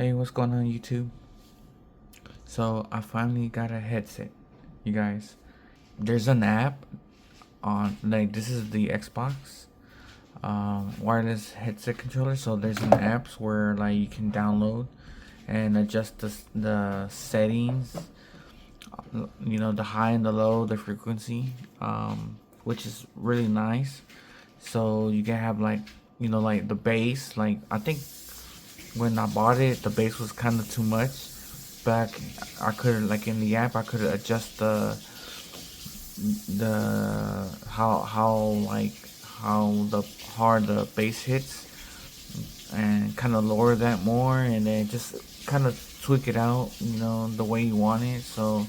Hey, what's going on YouTube? So I finally got a headset, you guys. There's an app on, like, this is the Xbox wireless headset controller. So there's an apps where like you can download and adjust the settings, the high and the low, the frequency, which is really nice. So you can have like, like the bass. Like I think when I bought it, the bass was kind of too much. Back, I could, like, in the app, I could adjust the how the hard the bass hits, and kind of lower that more, and then just kind of tweak it out, the way you want it. So,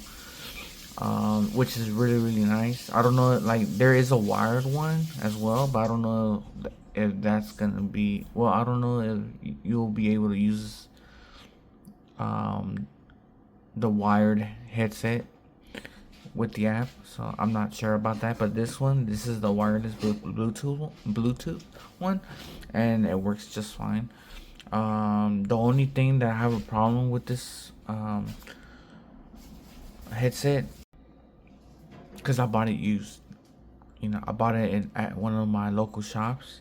which is really really nice. I don't know, like there is a wired one as well, but I don't know if that's gonna be well. I don't know if you'll be able to use um the wired headset with the app, so I'm not sure about that. But this is the wireless Bluetooth one, and it works just fine. The only thing that I have a problem with this headset, because I bought it used. I bought it at one of my local shops.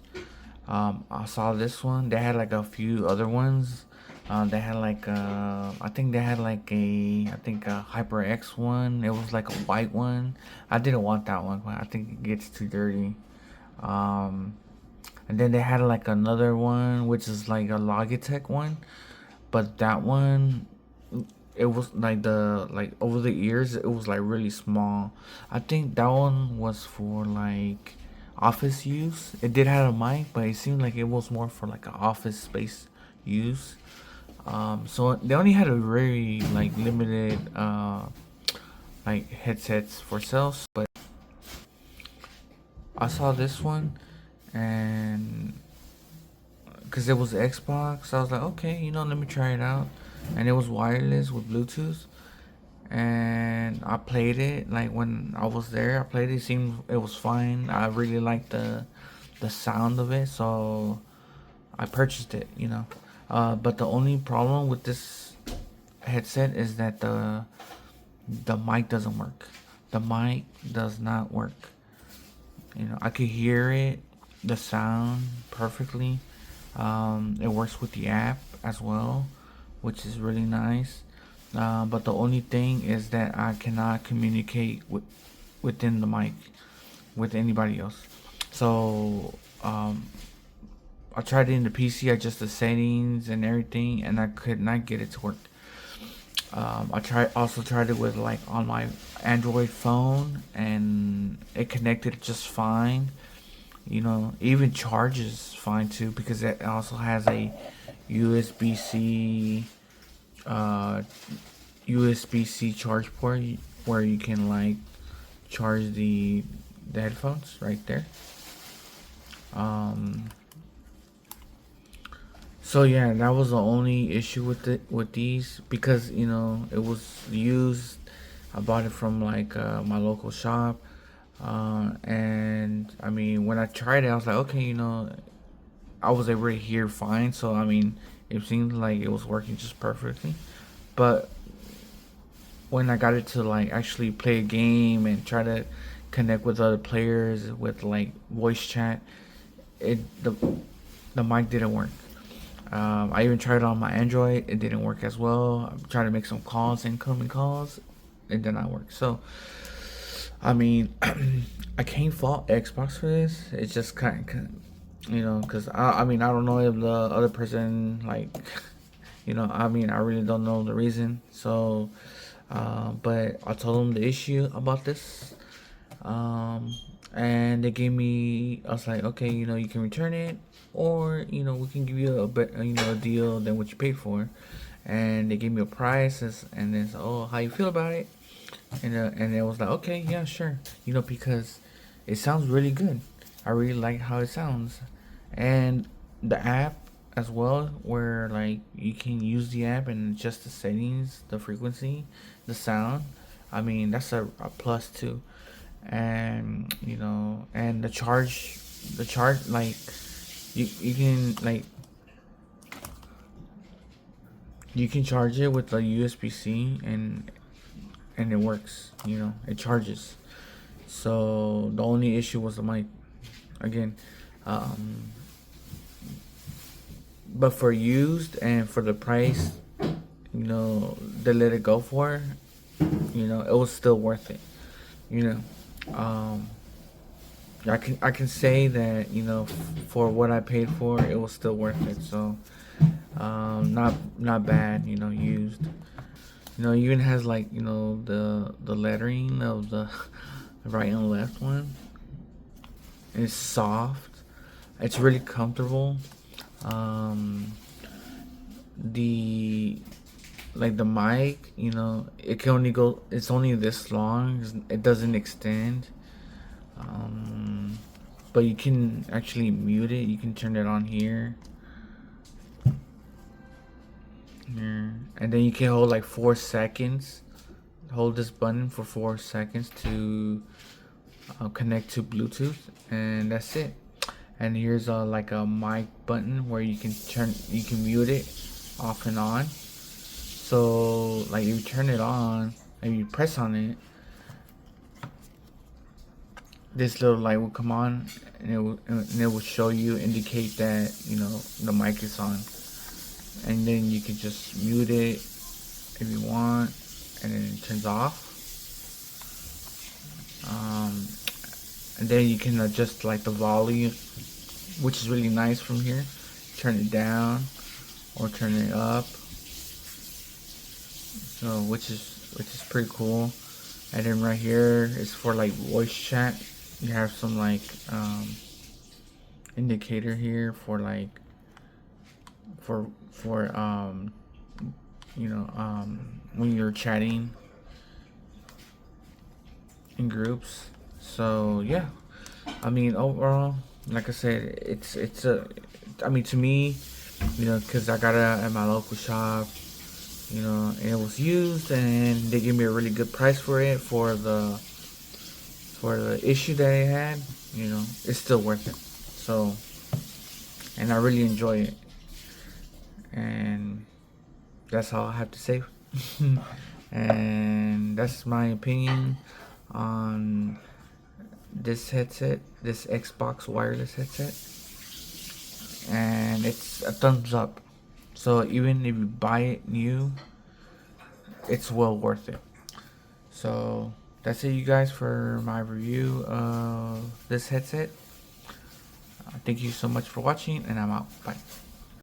I saw this one. They had like a few other ones. They had like I think they had like I think a HyperX one. It was like a white one. I didn't want that one, but I think it gets too dirty. Um, and then they had like another one, which is like a Logitech one, but that one, it was like over the ears, it was like really small. I think that one was for like office use. It did have a mic, but it seemed like it was more for like an office space use. So they only had a very like limited like headsets for sales, but I saw this one, and because it was Xbox, I was like, okay, let me try it out. And it was wireless with Bluetooth, and I played it. Like when I was there, I played it. It seemed it was fine. I really liked the sound of it, so I purchased it. But the only problem with this headset is that the mic doesn't work. The mic does not work. I could hear it, the sound perfectly. It works with the app as well, which is really nice. But the only thing is that I cannot communicate within the mic with anybody else. So I tried it in the PC, adjust the settings and everything, and I could not get it to work. I also tried it with like on my Android phone, and it connected just fine. Even charges fine too, because it also has a USB C uh, USB C charge port where you can like charge the headphones right there. Um, so yeah, that was the only issue with these, because it was used. I bought it from like my local shop, and I mean when I tried it, I was like, okay, I was able to hear fine. So I mean, it seemed like it was working just perfectly. But when I got it to like actually play a game and try to connect with other players with like voice chat, it the mic didn't work. I even tried it on my Android. It didn't work as well. I tried to make some calls, incoming calls. It did not work. So, I mean, I can't fault Xbox for this. It's just because I mean, I don't know if the other person, like, I mean, I really don't know the reason. So, but I told them the issue about this. Um, and they gave me, I was like, okay, you can return it, or we can give you a bit, a deal than what you paid for. And they gave me a price, and then said, oh, how you feel about it? And it was like, okay, yeah, sure, because it sounds really good. I really like how it sounds, and the app as well, where like you can use the app and adjust the settings, the frequency, the sound. I mean, that's a plus too. And and the charge, like you can like You can charge it with a USB-C, and it works. It charges. So the only issue was the mic. Again, um, but for used and for the price, they let it go for, it was still worth it. You know, I can say that for what I paid for, it was still worth it. So, not bad. Used. It even has like the lettering of the right and left one. It's soft. It's really comfortable. Um, the like the mic, it can only go. It's only this long. It doesn't extend. Um, but you can actually mute it. You can turn it on here. Here. And then you can hold like 4 seconds. Hold this button for 4 seconds to connect to Bluetooth, and that's it. And here's like a mic button where you can mute it off and on. So like if you turn it on and you press on it, this little light will come on, and it will show you, indicate that the mic is on, and then you can just mute it if you want, and then it turns off. And then you can adjust like the volume, which is really nice from here. Turn it down or turn it up. So which is pretty cool. And then right here is for like voice chat. You have some like indicator here for like for when you're chatting in groups. So yeah, I mean overall, like I said, it's a. I mean, to me, because I got it at my local shop, and it was used, and they gave me a really good price for it for the issue that it had. It's still worth it. So, and I really enjoy it, and that's all I have to say. And that's my opinion on this headset, this Xbox wireless headset, and it's a thumbs up. So even if you buy it new, it's well worth it. So that's it, you guys, for my review of this headset. Thank you so much for watching, and I'm out. Bye.